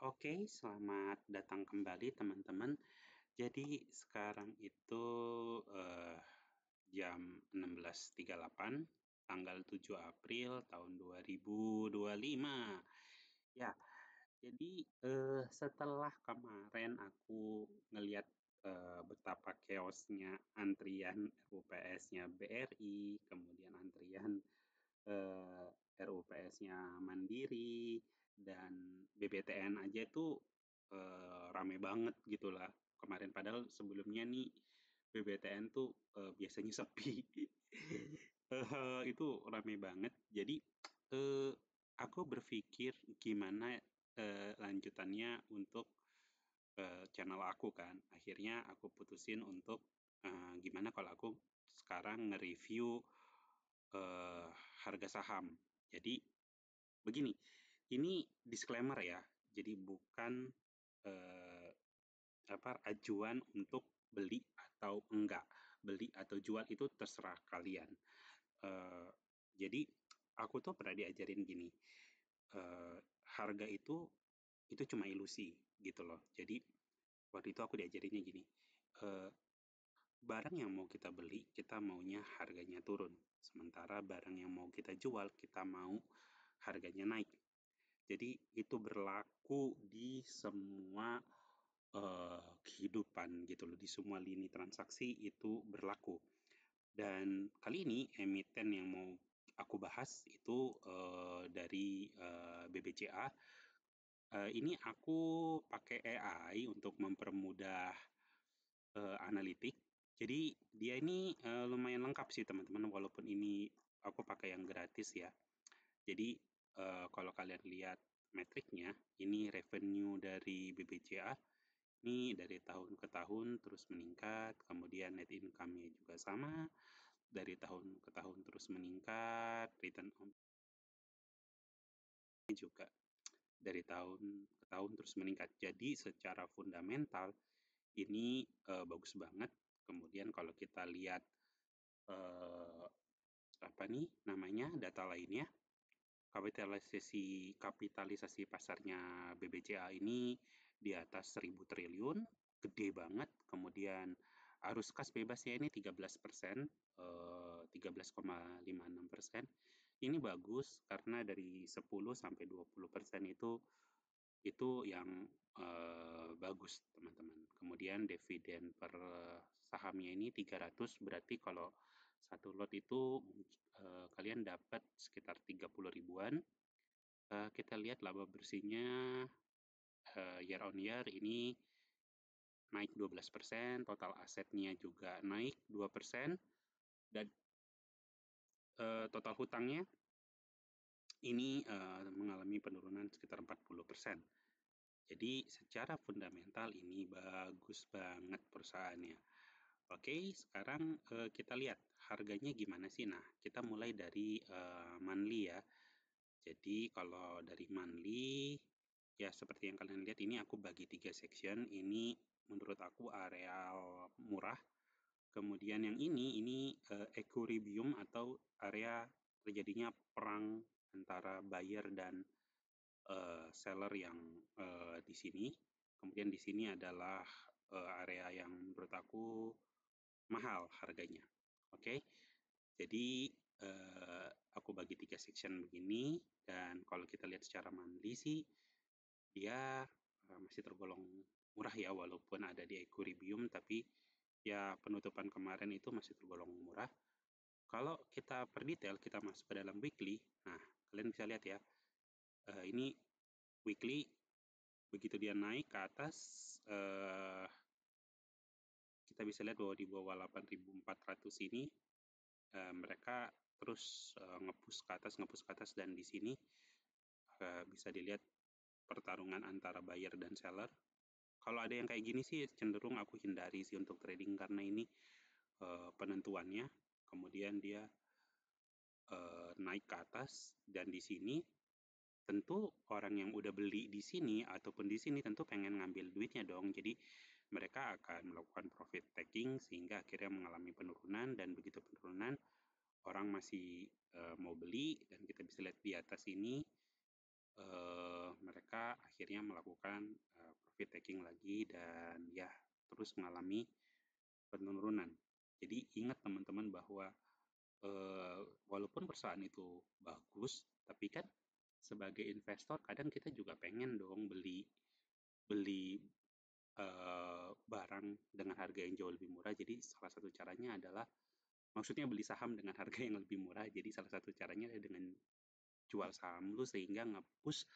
Oke, selamat datang kembali teman-teman. Jadi sekarang itu jam 16.38, tanggal 7 April tahun 2025. Ya, jadi setelah kemarin aku ngelihat betapa chaosnya antrian RUPS-nya BRI, kemudian antrian eh, RUPS-nya Mandiri dan BBTN aja itu rame banget gitulah kemarin, padahal sebelumnya nih BBTN tuh biasanya sepi. Itu rame banget. Jadi eh, aku berpikir gimana lanjutannya untuk channel aku kan. Akhirnya aku putusin untuk gimana kalau aku sekarang nge-review eh, harga saham. Jadi begini, ini disclaimer ya. Jadi bukan eh, acuan untuk beli atau enggak. Beli atau jual itu terserah kalian. Eh, jadi aku tuh pernah diajarin gini, eh, harga itu cuma ilusi gitu loh. Jadi waktu itu aku diajarinnya gini, eh, barang yang mau kita beli, kita maunya harganya turun. Sementara barang yang mau kita jual, kita mau harganya naik. Jadi itu berlaku di semua kehidupan gitu loh, di semua lini transaksi itu berlaku. Dan kali ini emiten yang mau aku bahas itu dari BBCA. Ini aku pakai AI untuk mempermudah analitik. Jadi dia ini lumayan lengkap sih teman-teman, walaupun ini aku pakai yang gratis ya. Jadi kalau kalian lihat metriknya, ini revenue dari BBCA ini dari tahun ke tahun terus meningkat, kemudian net income-nya juga sama, dari tahun ke tahun terus meningkat, return on juga dari tahun ke tahun terus meningkat. Jadi secara fundamental ini bagus banget. Kemudian kalau kita lihat eh, apa nih namanya data lainnya, kapitalisasi pasarnya BBCA ini di atas 1.000 triliun, gede banget. Kemudian arus kas bebasnya ini 13%, 13,56%. Ini bagus karena dari 10 sampai 20% itu yang bagus teman-teman. Kemudian dividen per sahamnya ini 300, berarti kalau satu lot itu kalian dapat sekitar 30 ribuan. Kita lihat laba bersihnya year on year ini naik 12%, total asetnya juga naik 2%, dan total hutangnya ini mengalami penurunan sekitar 40%. Jadi secara fundamental ini bagus banget perusahaannya. Oke, sekarang kita lihat harganya gimana sih. Nah, kita mulai dari monthly ya. Jadi kalau dari monthly, ya seperti yang kalian lihat ini aku bagi 3 section. Ini menurut aku areal murah. Kemudian yang ini equilibrium atau area terjadinya perang antara buyer dan seller yang di sini. Kemudian di sini adalah area yang menurut aku mahal harganya. Oke, jadi aku bagi 3 section begini, dan kalau kita lihat secara monthly sih dia masih tergolong murah ya, walaupun ada di equilibrium, tapi ya penutupan kemarin itu masih tergolong murah. Kalau kita per detail, kita masuk ke dalam weekly. Nah, kalian bisa lihat ya, ini weekly begitu dia naik ke atas, kita bisa lihat bahwa di bawah 8.400 ini mereka terus ngepush ke atas, dan di sini bisa dilihat pertarungan antara buyer dan seller. Kalau ada yang kayak gini sih cenderung aku hindari sih untuk trading, karena ini penentuannya. Kemudian dia naik ke atas, dan di sini tentu orang yang udah beli di sini ataupun di sini tentu pengen ngambil duitnya dong. Jadi mereka akan melakukan profit taking sehingga akhirnya mengalami penurunan, dan begitu penurunan orang masih mau beli, dan kita bisa lihat di atas ini mereka akhirnya melakukan profit taking lagi dan ya terus mengalami penurunan. Jadi ingat teman-teman bahwa walaupun perusahaan itu bagus, tapi kan sebagai investor kadang kita juga pengen dong beli beli barang dengan harga yang jauh lebih murah. Jadi salah satu caranya adalah maksudnya beli saham dengan harga yang lebih murah. Jadi salah satu caranya adalah dengan jual saham lu sehingga nge-push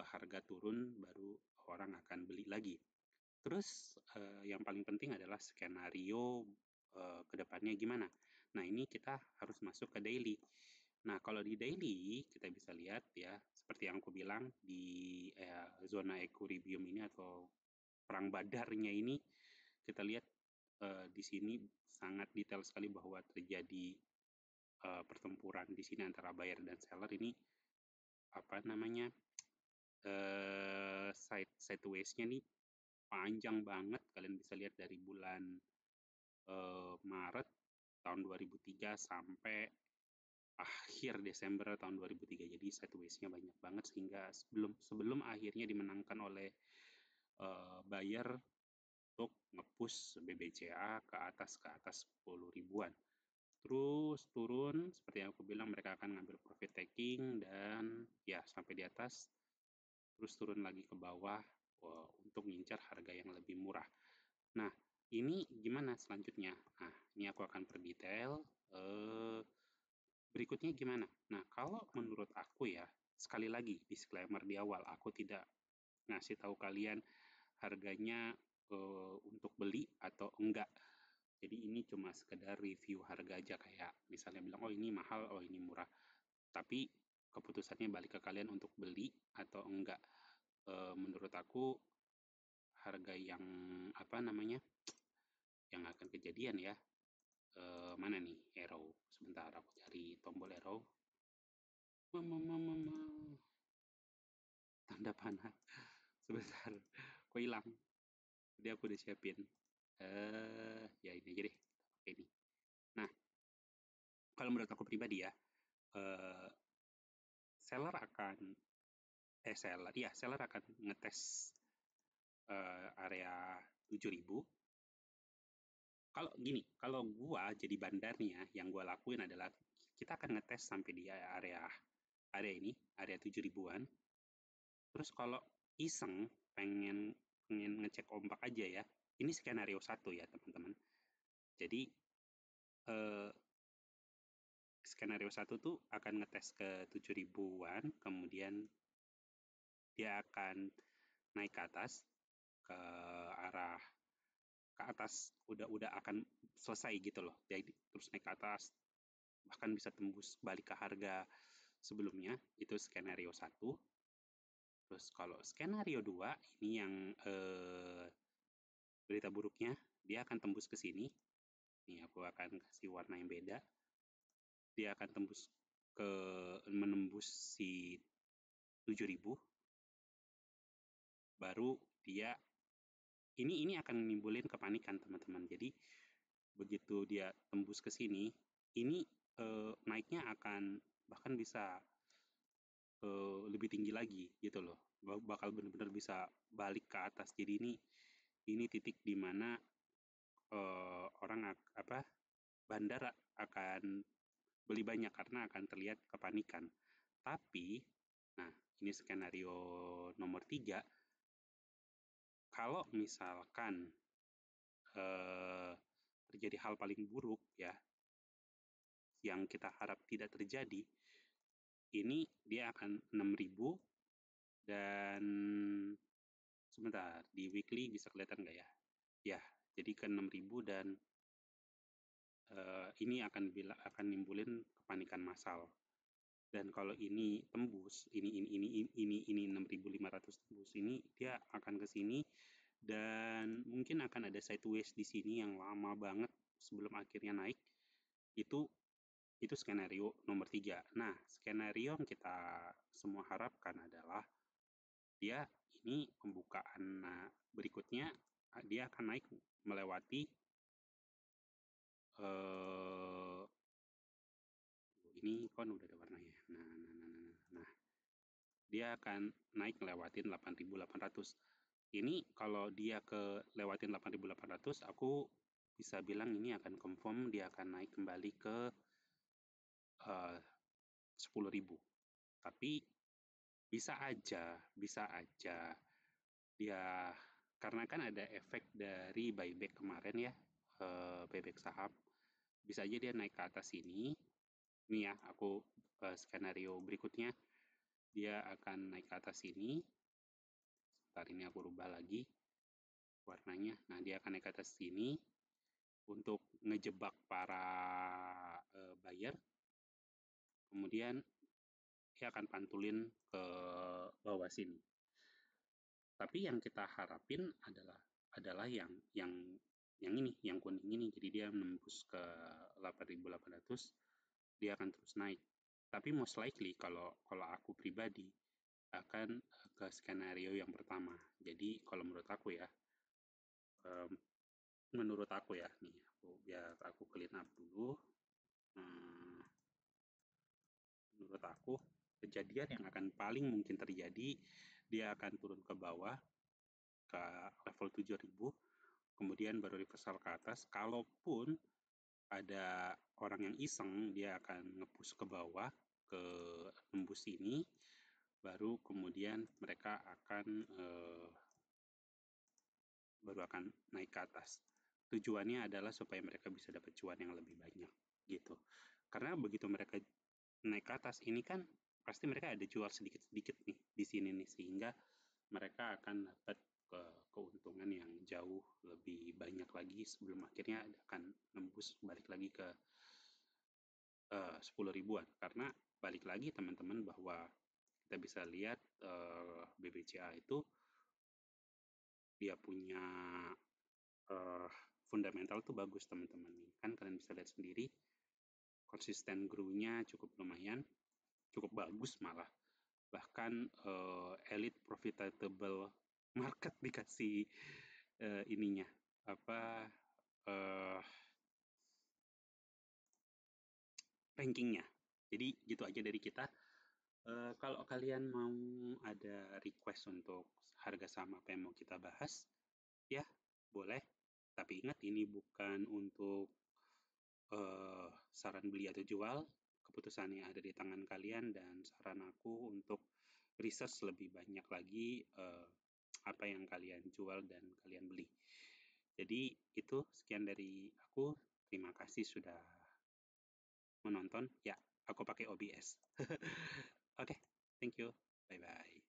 harga turun baru orang akan beli lagi. Terus yang paling penting adalah skenario kedepannya gimana. Nah ini kita harus masuk ke daily. Nah kalau di daily kita bisa lihat ya seperti yang aku bilang di zona equilibrium ini atau perang badarnya ini kita lihat di sini sangat detail sekali bahwa terjadi pertempuran di sini antara buyer dan seller ini apa namanya sideways-nya nih panjang banget. Kalian bisa lihat dari bulan Maret tahun 2003 sampai akhir Desember tahun 2003. Jadi sideways-nya banyak banget sehingga sebelum akhirnya dimenangkan oleh buyer untuk nge-push BBCA ke atas 10 ribuan. Terus turun seperti yang aku bilang mereka akan ngambil profit taking dan ya sampai di atas terus turun lagi ke bawah untuk ngincar harga yang lebih murah. Nah, ini gimana selanjutnya? Nah, ini aku akan perdetail. Berikutnya gimana? Nah, kalau menurut aku ya, sekali lagi disclaimer di awal, aku tidak ngasih tahu kalian harganya untuk beli atau enggak. Jadi ini cuma sekedar review harga aja kayak misalnya bilang oh ini mahal, oh ini murah. Tapi keputusannya balik ke kalian untuk beli atau enggak. Menurut aku harga yang apa namanya yang akan kejadian ya mana nih arrow sebentar aku cari tombol arrow tanda panah sebentar kok hilang jadi aku udah siapin ya ini aja deh pakai ini. Nah kalau menurut aku pribadi ya eh, seller akan seller akan ngetes area 7.000. Kalau gini, kalau gua jadi bandarnya, yang gua lakuin adalah kita akan ngetes sampai di area ini, area 7 ribuan. Terus kalau iseng pengen pengen ngecek ombak aja ya. Ini skenario 1 ya, teman-teman. Jadi eh, skenario 1 tuh akan ngetes ke 7 ribuan, kemudian dia akan naik ke atas ke arah ke atas udah akan selesai gitu loh. Jadi terus naik ke atas bahkan bisa tembus balik ke harga sebelumnya, itu skenario 1. Terus kalau skenario 2 ini yang berita buruknya, dia akan tembus ke sini. Nih aku akan kasih warna yang beda. Dia akan menembus si 7.000. Baru dia ini akan menimbulkan kepanikan teman-teman. Jadi begitu dia tembus ke sini, ini naiknya akan bahkan bisa lebih tinggi lagi gitu loh. Bakal benar-benar bisa balik ke atas. Jadi ini titik di mana orang bandar akan beli banyak karena akan terlihat kepanikan. Tapi, nah ini skenario nomor 3, kalau misalkan terjadi hal paling buruk ya, yang kita harap tidak terjadi, ini dia akan 6.000 dan sebentar di weekly bisa kelihatan nggak ya? Ya, jadi ke 6.000 dan ini akan nimbulin kepanikan massal. Dan kalau ini tembus, ini 6.500 tembus ini, dia akan ke sini dan mungkin akan ada sideways di sini yang lama banget sebelum akhirnya naik. Itu skenario nomor 3. Nah, skenario yang kita semua harapkan adalah dia ini pembukaan berikutnya dia akan naik melewati ini kan udah ada warnanya. Nah, dia akan naik ngelewatin 8.800. Ini kalau dia ke lewatin 8.800, aku bisa bilang ini akan confirm dia akan naik kembali ke 10.000. Tapi bisa aja dia, karena kan ada efek dari buyback kemarin ya, buyback saham, bisa aja dia naik ke atas ini. Ini ya, aku skenario berikutnya, dia akan naik ke atas ini. Sebentar, ini aku rubah lagi warnanya. Nah, dia akan naik ke atas sini untuk ngejebak para buyer. Kemudian dia akan pantulin ke bawah sini. Tapi yang kita harapin adalah yang ini, yang kuning ini. Jadi dia menembus ke 8.800, dia akan terus naik. Tapi most likely kalau aku pribadi akan ke skenario yang pertama. Jadi kalau menurut aku ya, nih, biar aku clean up dulu. Menurut aku, kejadian yang akan paling mungkin terjadi, dia akan turun ke bawah ke level 7.000, kemudian baru reversal ke atas. Kalaupun ada orang yang iseng, dia akan nge-push ke bawah ke tembus ini, baru kemudian mereka akan naik ke atas. Tujuannya adalah supaya mereka bisa dapat cuan yang lebih banyak gitu. Karena begitu mereka naik ke atas ini kan pasti mereka ada jual sedikit-sedikit nih di sini nih, sehingga mereka akan dapat keuntungan yang jauh lebih banyak lagi sebelum akhirnya akan nembus balik lagi ke 10 ribuan. Karena balik lagi teman-teman, bahwa kita bisa lihat BBCA itu dia punya fundamental tuh bagus teman-teman. Kan kalian bisa lihat sendiri, konsisten grow-nya cukup lumayan, cukup bagus malah. Bahkan elite profitable market dikasih ininya apa rankingnya. Jadi gitu aja dari kita. Kalau kalian mau ada request untuk harga saham apa yang mau kita bahas, ya boleh. Tapi ingat, ini bukan untuk saran beli atau jual. Keputusannya ada di tangan kalian, dan saran aku untuk research lebih banyak lagi apa yang kalian jual dan kalian beli. Jadi itu sekian dari aku. Terima kasih sudah menonton. Ya, aku pakai OBS. Oke, thank you. Bye-bye.